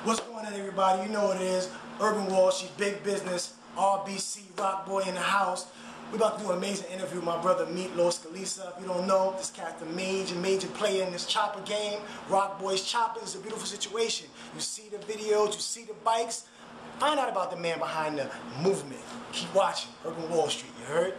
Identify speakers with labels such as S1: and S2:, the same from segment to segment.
S1: What's going on, everybody? You know what it is. Urban Wall Street, big business, RBC, Rock Boy in the house. We're about to do an amazing interview with my brother Meatloaf Scalisa. If you don't know, this cat's a major player in this chopper game. Rock Boy's chopper is a beautiful situation. You see the videos, you see the bikes. Find out about the man behind the movement. Keep watching Urban Wall Street, you heard?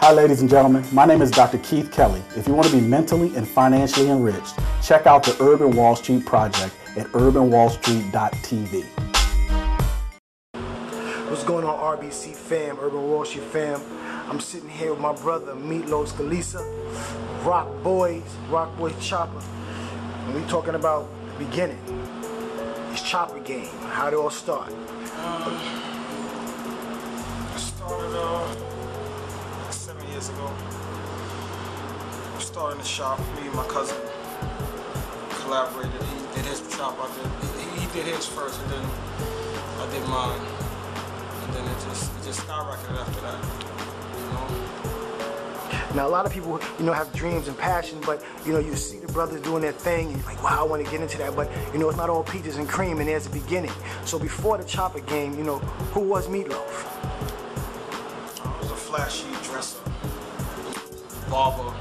S2: Hi ladies and gentlemen, my name is Dr. Keith Kelly. If you want to be mentally and financially enriched, check out the Urban Wall Street Project at urbanwallstreet.tv.
S1: What's going on, RBC fam, Urban Wall Street fam? I'm sitting here with my brother Meatloaf Scalisa, Rock Boy Chopper, and we talking about the beginning, his chopper game, how it all started.
S3: It started 7 years ago. We started in the shop. Me and my cousin collaborated. He did his shop. He did his first, and then I did mine. And then it just skyrocketed after that. You know.
S1: Now a lot of people, have dreams and passion, but you see the brothers doing their thing, and you're like, wow, I want to get into that. But it's not all peaches and cream, and there's a beginning. So before the chopper game, who was Meatloaf?
S3: I was a flashy dresser, barber,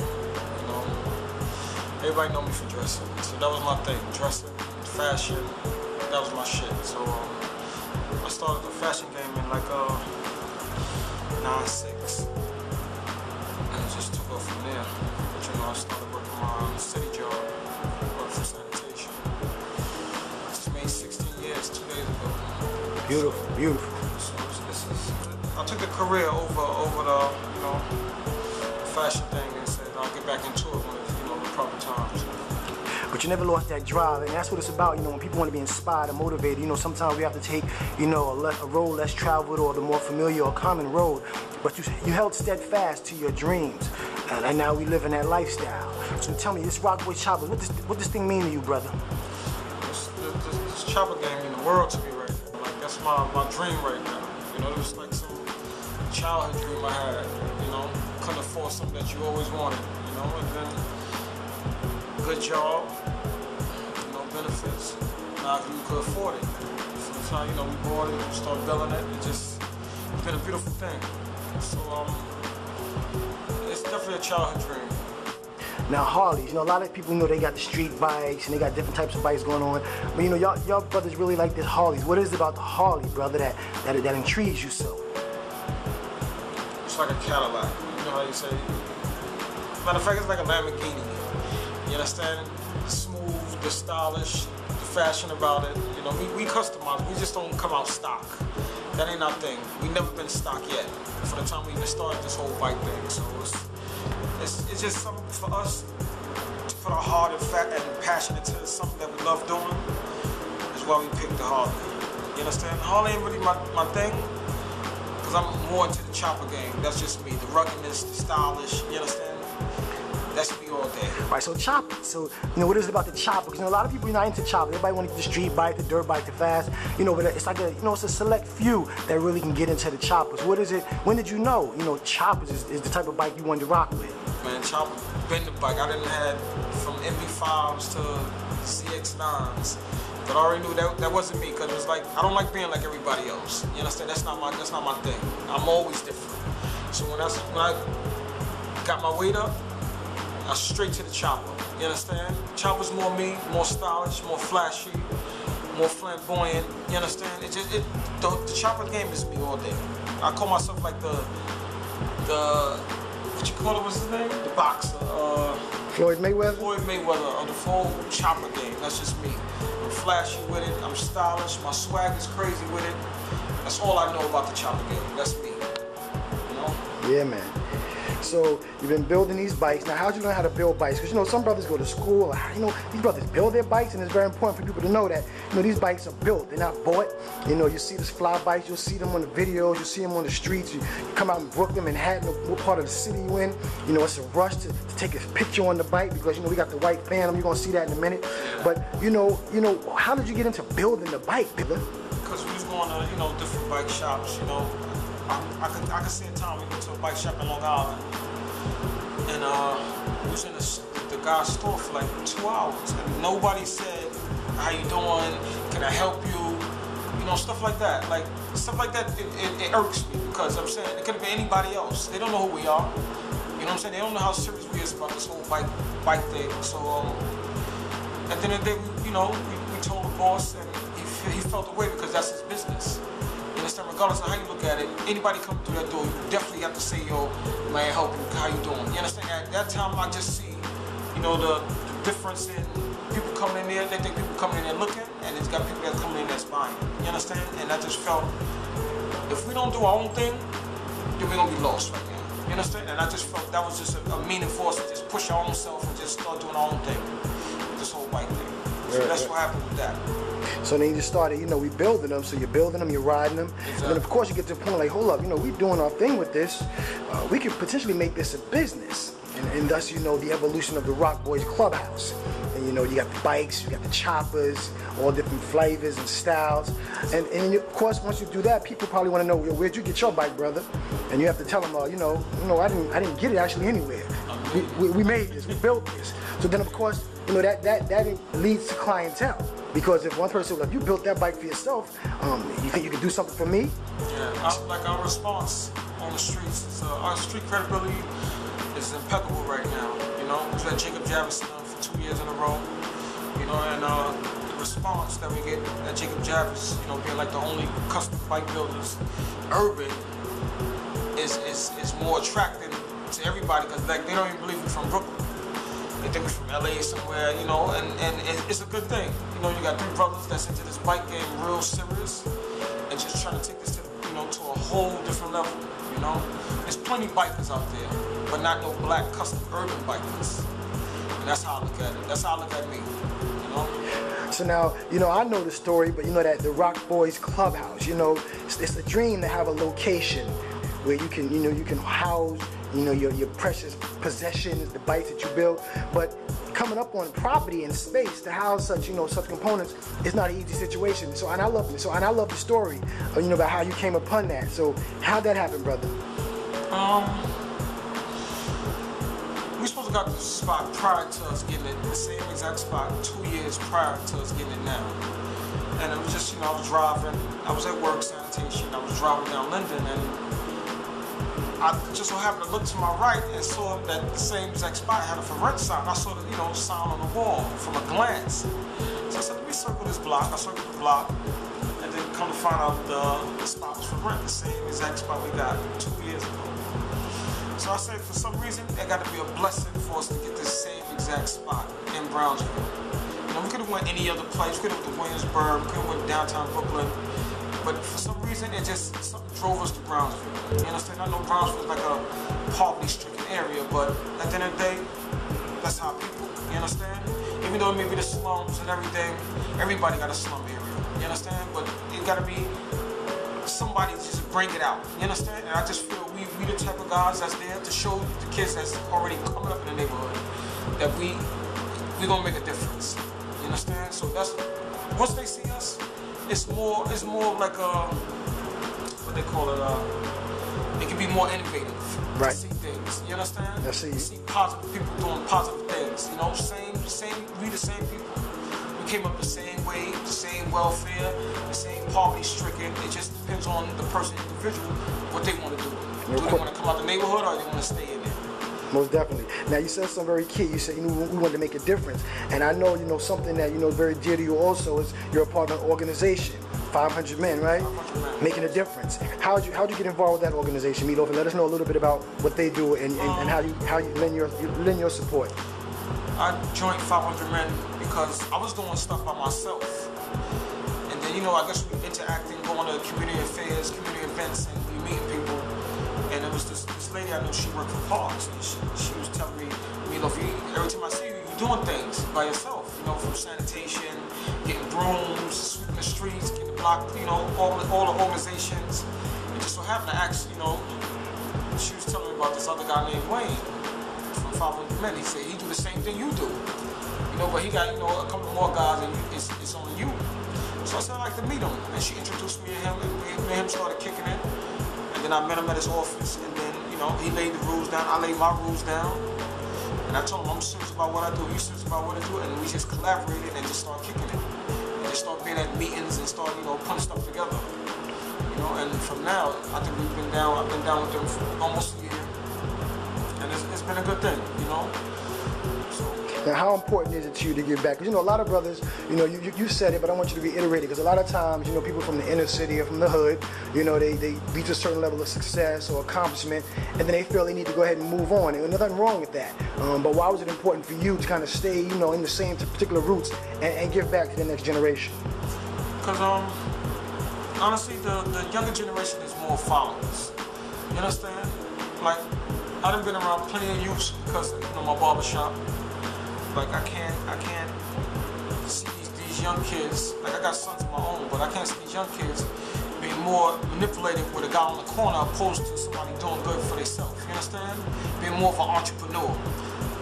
S3: Everybody know me for dressing. So that was my thing, dressing, fashion, that was my shit. So I started the fashion game in like 9-6. And it just took off from there. But I started working my city job, working for sanitation. I just made 16 years 2 days ago.
S1: Beautiful, beautiful.
S3: So I took the career over the fashion thing and said I'll get back into it when the proper times.
S1: But you never lost that drive, and that's what it's about. When people want to be inspired and motivated, sometimes we have to take, a road less traveled or the more familiar or common road. But you held steadfast to your dreams, and now we live in that lifestyle. So tell me, this Rock Boy Chopper, what this thing mean to you, brother?
S3: This chopper game mean the world to me right now. Like that's my dream right now. It was like some childhood dream I had. Couldn't afford something that you always wanted. And then good job, benefits. Now you could afford it. So that's how we bought it, started building it. It's been a beautiful thing. So it's definitely a childhood dream.
S1: Now Harleys, a lot of people they got the street bikes and they got different types of bikes going on. But y'all brothers really like this Harleys. What is it about the Harley, brother, that intrigues you so?
S3: It's like a Cadillac. You know how you say? Matter of fact, it's like a Lamborghini. You understand? The smooth, the stylish, the fashion about it. We customize. We just don't come out stock. That ain't our thing. We never been stock yet. For the time we even started this whole bike thing. So it's just something for us to put our heart and passion into something that we love doing. Is why we picked the Harley. You understand? Harley ain't really my thing. Because I'm more into the chopper game. That's just me. The ruggedness, the stylish. You understand? That's me all day.
S1: Right, so chopper. So, what is it about the chopper? Because a lot of people are not into chopper. Everybody want to get the street bike, the dirt bike, the fast. But it's like it's a select few that really can get into the choppers. What is it? When did you know? Choppers is the type of bike you wanted to rock with.
S3: Man, chopper been the bike. I didn't have from MV5s to CX9s. But I already knew that wasn't me, because it's like I don't like being like everybody else. You understand? That's not my thing. I'm always different. So when I got my weight up, I straight to the chopper. You understand? Chopper's more me, more stylish, more flashy, more flamboyant. You understand? The chopper game is me all day. I call myself like the what you call it? What's his name? The boxer.
S1: Floyd Mayweather?
S3: Floyd Mayweather of the full chopper game. That's just me. I'm flashy with it. I'm stylish. My swag is crazy with it. That's all I know about the chopper game. That's me.
S1: Yeah, man. So you've been building these bikes. Now, how'd you learn how to build bikes? Because, you know, some brothers go to school. You know, these brothers build their bikes, and it's very important for people to know that, you know, these bikes are built. They're not bought. You know, you see these fly bikes. You'll see them on the videos. You'll see them on the streets. You come out in Brooklyn, Manhattan, what part of the city you in. You know, it's a rush to take a picture on the bike because, you know, we got the white Phantom. You're going to see that in a minute. But, you know, how did you get into building the bike, brother?
S3: Because we was going to, you know, different bike shops, you know. I could see a time we went to a bike shop in Long Island, and we was in the guy's store for like 2 hours, and nobody said, "How you doing? Can I help you?" You know, stuff like that. Like stuff like that, it irks me because I'm saying it could have been anybody else. They don't know who we are. You know what I'm saying? They don't know how serious we is about this whole bike thing. So at the end of the day, we told the boss, and he felt the way because that's his business. You understand? Regardless of how you look at it, anybody coming through that door, you definitely have to say, "Yo, man, help you. How you doing?" You understand? At that time, I just see, you know, the difference in people coming in there. They think people coming in there looking, and it's got people that's coming in that's buying. You understand? And I just felt, if we don't do our own thing, then we're gonna be lost right now. You understand? And I just felt that was just a meaning for us to just push our own self and just start doing our own thing. This whole bike thing. So that's what happened with that.
S1: So then you just started, you know, we building them. So you're building them, you're riding them. Exactly. And then of course you get to the point like, hold up, you know, we doing our thing with this. We could potentially make this a business. And thus, you know, the evolution of the Rock Boys Clubhouse. And you know, you got the bikes, you got the choppers, all different flavors and styles. And of course, once you do that, people probably want to know, where'd you get your bike, brother? And you have to tell them, I didn't get it actually anywhere. We made this, we built this. So then of course, you know, that leads to clientele. Because if one person, like, you built that bike for yourself, you think you can do something for me?
S3: Yeah, like our response on the streets, our street credibility is impeccable right now. You know, we've had Jacob Javits for 2 years in a row. You know, and the response that we get at Jacob Javits, you know, being like the only custom bike builders, urban, is more attractive to everybody because like they don't even believe we're from Brooklyn. They think we're from LA somewhere, you know, and it's a good thing. You know, you got 3 brothers that's into this bike game real serious and just trying to take this to, you know, to a whole different level, you know. There's plenty of bikers out there, but not no black custom urban bikers. And that's how I look at it. That's how I look at me, you know.
S1: So now, you know, I know the story, but you know that the Rock Boys Clubhouse, you know, it's a dream to have a location where you can, you know, you can house, you know, your precious possessions, the bikes that you build. But coming up on property and space to house such, you know, such components is not an easy situation. So I love the story, you know, about how you came upon that. So how'd that happen, brother?
S3: We supposed to got this spot prior to us getting it, the same exact spot 2 years prior to us getting it now. And it was just, you know, I was driving, I was at work sanitation, I was driving down Linden, and I just so happened to look to my right and saw that the same exact spot had a for rent sign. I saw the, you know, sign on the wall from a glance. So I said, let me circle this block. I circled the block, and then come to find out the spot was for rent, the same exact spot we got 2 years ago. So I said, for some reason, it got to be a blessing for us to get this same exact spot in Brownsville. You know, we could have went any other place. We could have went to Williamsburg. We could have went downtown Brooklyn. But for some reason, something drove us to Brownsville. You understand? I know Brownsville is like a poverty-stricken area, but at the end of the day, that's how people, you understand? Even though it may be the slums and everything, everybody got a slum area, you understand? But it gotta be somebody to just bring it out, you understand? And I just feel we the type of guys that's there to show the kids that's already coming up in the neighborhood that we gonna make a difference, you understand? So that's, once they see us, it's more like a, what they call it, it can be more innovative.
S1: Right.
S3: To see things, you understand?
S1: I see.
S3: To see positive people doing positive things, you know, we the same people. We came up the same way, the same welfare, the same poverty-stricken. It just depends on the person, individual, what they want to do. Do they want to come out the neighborhood or do they want to stay in there?
S1: Most definitely. Now you said something very key. You said, you know, we wanted to make a difference. And I know, you know, something that, you know, very dear to you also is you're a part of an organization. 500 men, right?
S3: 500 men.
S1: Making a difference. How'd you get involved with that organization, Meatloaf? And let us know a little bit about what they do and how you lend your support.
S3: I joined 500 Men because I was doing stuff by myself. And then, you know, I guess we interacting, going to community affairs, community events, and we meeting people. And there was this lady I knew, she worked for Parks, and she was telling me, Meatloaf, every time I see you, you're doing things by yourself, you know, from sanitation, getting brooms, sweeping the streets, getting the block, you know, all the organizations. And just so happened to ask, you know, she was telling me about this other guy named Wayne from 500 Men. He said he do the same thing you do, you know, but he got, you know, a couple more guys, and it's on you. So I said I'd like to meet him, and she introduced me to him, and me and him started kicking it. And then I met him at his office, and then, you know, he laid the rules down, I laid my rules down. And I told him I'm serious about what I do, he's serious about what I do, and we just collaborated and just started kicking it. And just started being at meetings and started, you know, putting stuff together. You know, and from now, I think I've been down with them for almost a year. And it's been a good thing, you know.
S1: Now, how important is it to you to give back? Because, you know, a lot of brothers, you know, you said it, but I want you to reiterate it, because a lot of times, you know, people from the inner city or from the hood, you know, they reach a certain level of success or accomplishment, and then they feel they need to go ahead and move on. And there's nothing wrong with that. But why was it important for you to kind of stay, you know, in the same particular roots and give back to the next generation?
S3: Because, honestly, the younger generation is more followers. You understand? Like, I done been around plenty of youths because, you know, my barbershop. Like, I can't see these young kids, like I got sons of my own, but I can't see these young kids being more manipulated with a guy on the corner opposed to somebody doing good for themselves, you understand? Being more of an entrepreneur.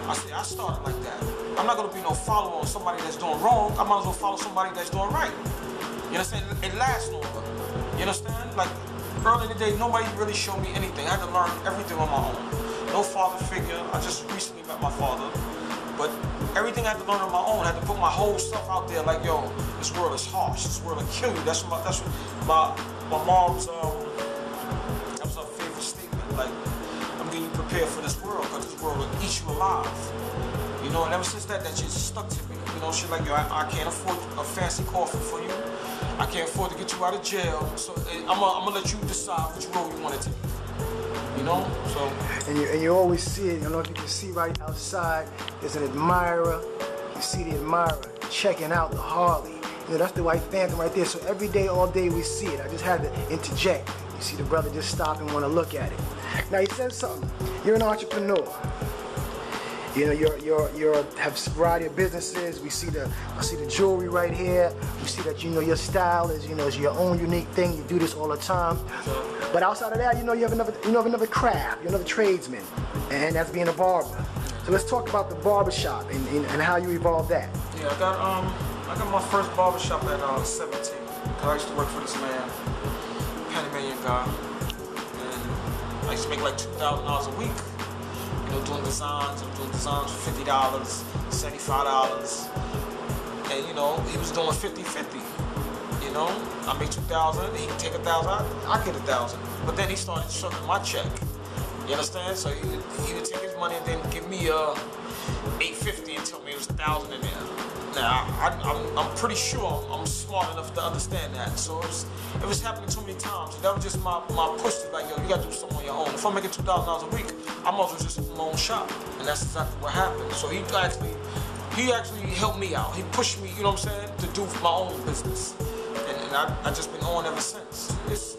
S3: I started like that. I'm not gonna be no follower of somebody that's doing wrong. I might as well follow somebody that's doing right. You understand? It lasts longer. You understand? Like, early in the day, nobody really showed me anything. I had to learn everything on my own. No father figure. I just recently met my father. But everything I had to learn on my own. I had to put my whole stuff out there. Like, yo, this world is harsh. This world will kill you. That's what my mom's. That was her favorite statement. Like, I'm getting you prepared for this world, because this world will eat you alive. You know, and ever since that just stuck to me. You know, shit like, yo, I can't afford a fancy coffin for you. I can't afford to get you out of jail. So I'm gonna let you decide which road you want to take. You know, so.
S1: And you always see it. You know, if you can see right outside, there's an admirer. You see the admirer checking out the Harley. You know, that's the white Phantom right there. So every day, all day, we see it. I just had to interject. You see the brother just stop and want to look at it. Now, he says something. You're an entrepreneur. You know, you have a variety of businesses. I see the jewelry right here. We see that, you know, your style is, you know, is your own unique thing. You do this all the time. But outside of that, you know, you have another craft. You're another tradesman, and that's being a barber. So let's talk about the barbershop and how you evolved that.
S3: Yeah, I got my first barbershop at 17. I used to work for this man, Panamanian guy, and I used to make like $2,000 a week. You know, doing designs. I'm doing designs for $50, $75. And, you know, he was doing 50-50. You know, I make $2,000, he can take $1,000, I get $1,000. But then he started sucking my check. You understand? So he would take his money and then give me $850 and tell me it was $1,000 in there. Now, I'm pretty sure I'm smart enough to understand that. So it was happening too many times. That was just my push to, like, yo, you gotta do something on your own. If I'm making $2,000 a week, I might as well just open my own shop. And that's exactly what happened. So he actually helped me out. He pushed me, you know what I'm saying, to do my own business. And I just been on ever since. It's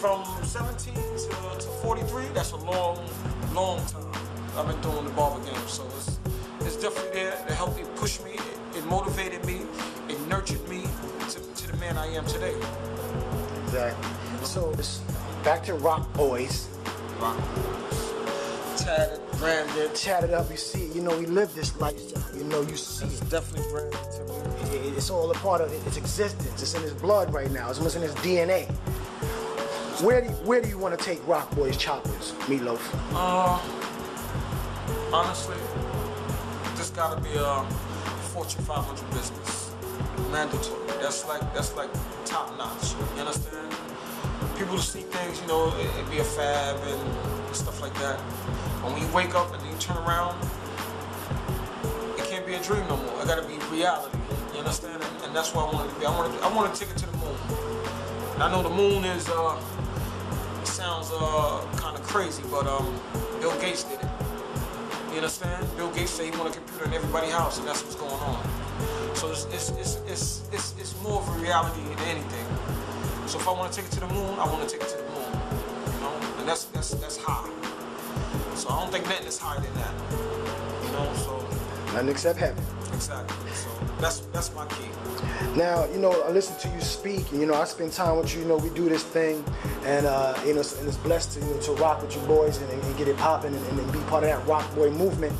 S3: from 17 to 43, that's a long time I've been doing the barber game. So it's definitely there to help me, push me, it motivated me, it nurtured me to the man I am today.
S1: Exactly. So back to Rock Boys.
S3: Rock Boys. Tatted, branded.
S1: Tatted up, you see it. You know, we live this lifestyle. You know, you see it.
S3: It's definitely branded to me.
S1: It's all a part of its existence. It's in his blood right now. It's almost in his DNA. Where do you want to take Rock Boys Choppers, Meatloaf?
S3: Honestly, this gotta be a Fortune 500 business. Mandatory. That's like top notch. You understand? People see things, you know, it be a fab and stuff like that. But when you wake up and then you turn around, it can't be a dream no more. It gotta be reality. You understand? And that's what I wanted to be. I wanted to take it to the moon. And I know the moon is sounds kind of crazy, but Bill Gates did it. You understand? Bill Gates said he wanted a computer in everybody's house, and that's what's going on. So it's more of a reality than anything. So if I want to take it to the moon, I want to take it to the moon. You that's high. So I don't think nothing is higher than that. You know, so.
S1: Nothing except heaven.
S3: Exactly. So that's my key.
S1: Now, you know, I listen to you speak, and, you know, I spend time with you. You know, we do this thing, and you know, and it's blessed to, you know, to rock with you boys and get it popping and be part of that rock boy movement.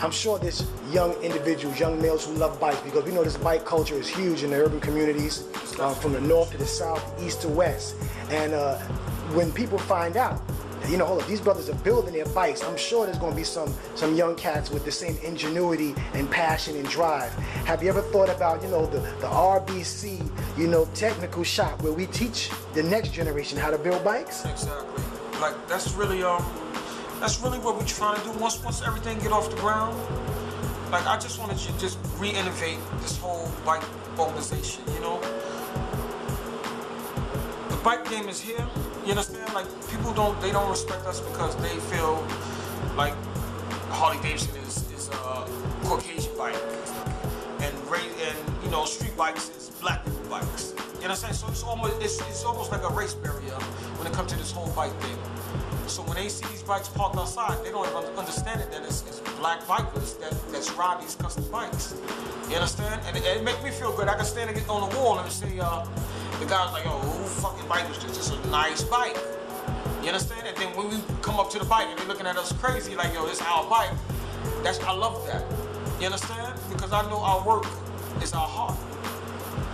S1: I'm sure there's young individuals, young males who love bikes, because we know this bike culture is huge in the urban communities, from the north to the south, east to west. And when people find out, you know, hold up, these brothers are building their bikes, I'm sure there's going to be some young cats with the same ingenuity and passion and drive. Have you ever thought about, you know, the RBC, you know, technical shop where we teach the next generation how to build bikes?
S3: Exactly. Like, that's really what we're trying to do. Once everything get off the ground, like, I just want to just re-innovate this whole bike organization, you know? The bike game is here, you understand? Like, people don't respect us because they feel like Harley Davidson is a Caucasian bike, and you know, street bikes is black people bikes. You know what I'm saying? So it's almost like a race barrier when it comes to this whole bike thing. So when they see these bikes parked outside, they don't even understand it that it's black bikers that's ride these custom bikes. You understand? And it make me feel good. I can stand on the wall and say, the guy's like, yo, who fucking bike was this? It's a nice bike. You understand? And then when we come up to the bike and they're looking at us crazy, like, yo, this is our bike. I love that. You understand? Because I know our work is our heart.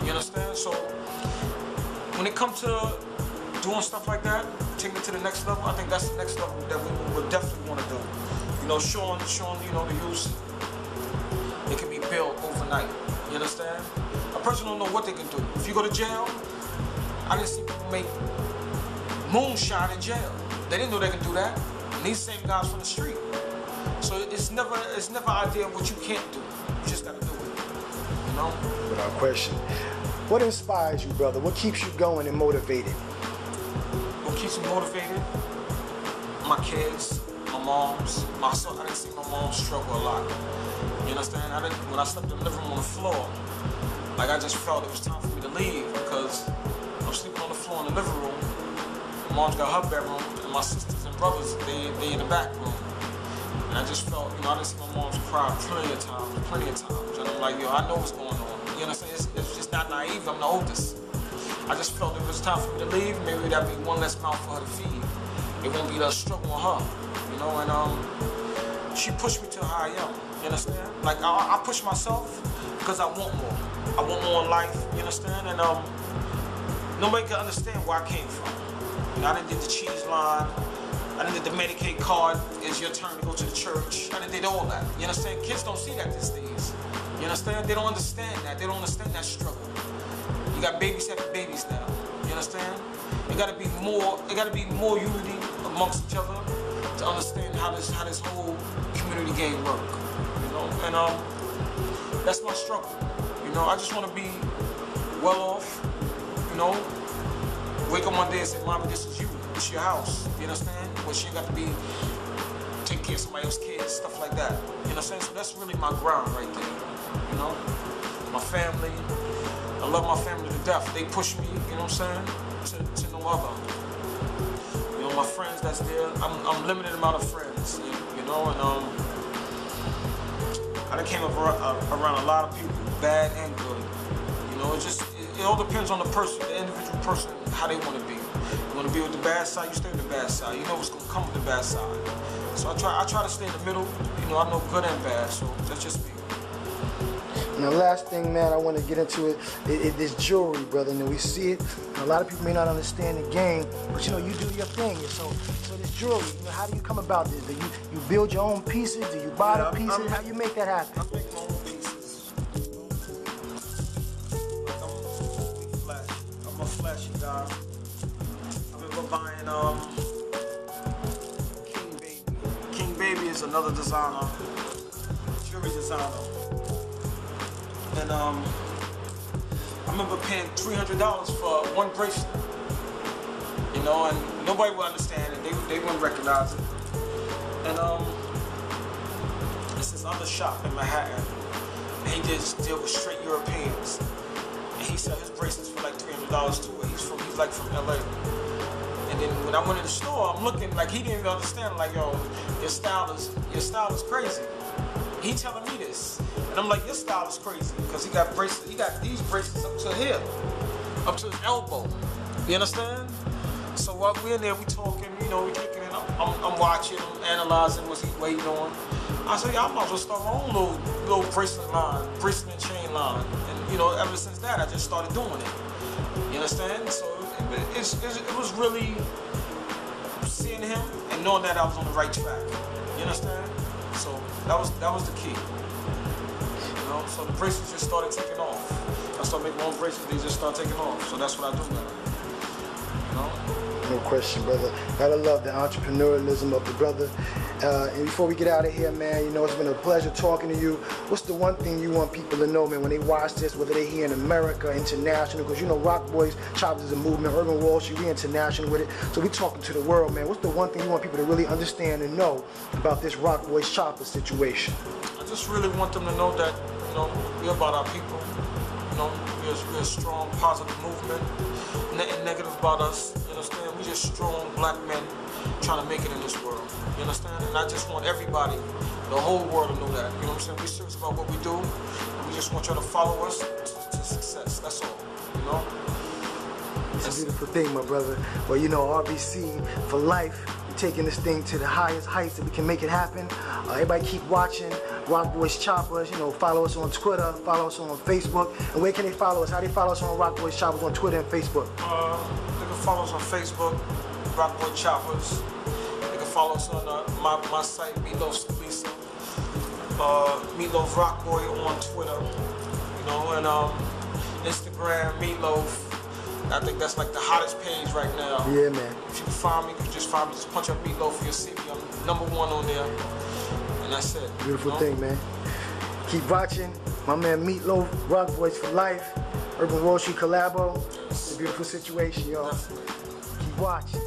S3: You understand? So when it comes to doing stuff like that, taking it to the next level, I think that's the next level that we would definitely want to do. You know, showing you know, the youth, it can be built overnight. You understand? A person don't know what they can do. If you go to jail, I didn't see people make moonshine in jail. They didn't know they can do that. And these same guys from the street. So it's never an idea of what you can't do. You just gotta do it. You know?
S1: Without question. What inspires you, brother? What keeps you going and motivated?
S3: What keeps me motivated? My kids, my moms, myself. I didn't see my mom struggle a lot. You understand? When I slept in the living room on the floor, like, I just felt it was time for me to leave, because I'm sleeping on the floor in the living room. My mom's got her bedroom, and my sisters and brothers, they in the back room. And I just felt, you know, I didn't see my mom's cry plenty of times. And I'm like, yo, I know what's going on. You understand? It's just not naive. I'm the oldest. I just felt it was time for me to leave. Maybe that'd be one less mouth for her to feed. It won't be the struggle on her, you know. And she pushed me to how I am. You understand? Like, I push myself because I want more. I want more in life. You understand? And nobody can understand where I came from. You know, I done did the cheese line. I done did the Medicaid card. It's your turn to go to the church. I done did all that. You understand? Kids don't see that these days. You understand? They don't understand that. They don't understand that struggle. You got babies having babies now. You understand? It gotta be more unity amongst each other to understand how this whole community game work. You know? And that's my struggle. You know, I just wanna be well off, you know. Wake up one day and say, Mommy, this is you. It's your house. You understand? But she ain't got to be taking care of somebody else's kids, stuff like that. You know what I'm saying? So that's really my ground right there. You know? My family. I love my family to death. They push me, you know what I'm saying? To no other. You know, my friends that's there. I'm limited amount of friends. You know, and I done came around a lot of people, bad and good. You know, it all depends on the person, the individual person, how they want to be. You want to be with the bad side, you stay with the bad side. You know what's going to come with the bad side. So I try to stay in the middle. You know, I know good and bad, so that's just me.
S1: Now, last thing, man, I want to get into it is jewelry, brother. And we see it. A lot of people may not understand the game, but, you know, you do your thing. So this jewelry, you know, how do you come about this? Do you build your own pieces? Do you buy the pieces? How do you make that happen?
S3: I make my own pieces. I'm a flashy guy. I remember buying King Baby. King Baby is another designer, jewelry designer. And I remember paying $300 for one bracelet. You know, and nobody would understand it. They wouldn't recognize it. And it's this other shop in Manhattan. And he just deal with straight Europeans. And he sell his bracelets for like $300 too. He's like from LA. And And when I went to the store, I'm looking like he didn't even understand. Like, yo, your style is crazy. He telling me this, and I'm like, your style is crazy because he got bracelets. He got these bracelets up to here, up to his elbow. You understand? So while we're in there, we talking, you know, we kicking it. I'm watching, I'm analyzing what's he waiting on. I said, yeah, I might as well start my own little bracelet and chain line. And you know, ever since that, I just started doing it. You understand? So it was really seeing him and knowing that I was on the right track. You understand? So that was the key. You know, so the bracelets just started taking off. I started making my own bracelets, they just started taking off. So that's what I do now. You know?
S1: No question, brother. Gotta love the entrepreneurialism of the brother. And before we get out of here, man, you know, it's been a pleasure talking to you. What's the one thing you want people to know, man, when they watch this, whether they're here in America, international, because you know Rock Boys Choppers is a movement, Urban Wall Street, we international with it. So we talking to the world, man. What's the one thing you want people to really understand and know about this Rock Boys Choppers situation?
S3: I just really want them to know that, you know, we're about our people. You know, we're a strong, positive movement. Nothing negative about us. You understand? We're just strong black men trying to make it in this world. You understand? And I just want everybody, the whole world to know that. You know what I'm saying? We're serious about what we do. And we just want y'all to follow us to success. That's all. You know?
S1: It's a beautiful thing, my brother. Well, you know, RBC for life. We're taking this thing to the highest heights that we can make it happen. Everybody keep watching Rock Boys Choppers. You know, follow us on Twitter, follow us on Facebook. And where can they follow us? How they follow us on Rock Boys Choppers on Twitter and Facebook?
S3: They can follow us on Facebook, Rock Boy Choppers. They can follow us on my site, Meatloaf Scalisa. Meatloaf Rock Boy on Twitter. You know, and Instagram, Meatloaf. I think that's like the hottest page right now.
S1: Yeah, man.
S3: If you can find me, you can just find me. Just punch up Meatloaf, you'll see me. I'm #1 on there. And that's it.
S1: Beautiful thing, man. Keep watching. My man Meatloaf, Rock Boys for life. Urban Wall Street collabo.
S3: Yes.
S1: It's a beautiful situation, y'all. Keep watching.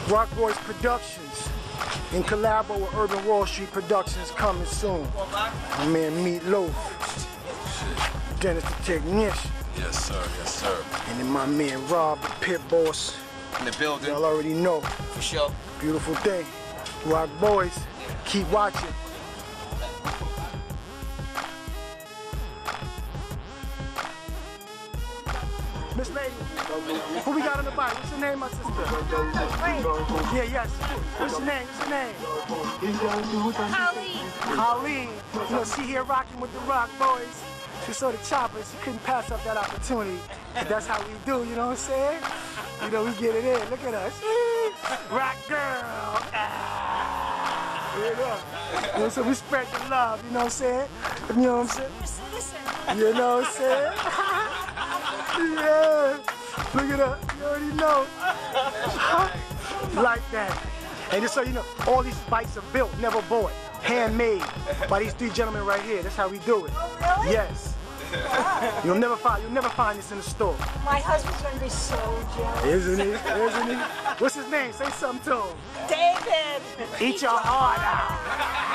S1: Rock Boys Productions in collabo with Urban Wall Street Productions coming soon. My man Meatloaf, Dennis the Technician.
S4: Yes, sir. Yes, sir.
S1: And then my man Rob, the Pit Boss.
S4: In the building.
S1: Y'all already know.
S4: For sure.
S1: Beautiful thing. Rock Boys, keep watching. Miss Lady, who we got on the bike? What's your name, my sister? Yeah, yes. What's your name? What's your name?
S5: Colleen.
S1: Colleen. You know, she here rocking with the Rock Boys. She saw the chopper, she couldn't pass up that opportunity. That's how we do, you know what I'm saying? You know, we get it in. Look at us. Rock girl. You know, so we spread the love, you know what I'm saying? You know what I'm saying? You know what I'm saying? Yeah. Look at her. You already know. Like that. And just so you know, all these bikes are built, never bought. Handmade by these three gentlemen right here. That's how we do it.
S5: Oh, really?
S1: Yes. Wow. You'll never find this in the store.
S5: My husband's gonna be so jealous.
S1: Isn't he? Isn't he? What's his name? Say something to him.
S5: David!
S1: Eat your heart out.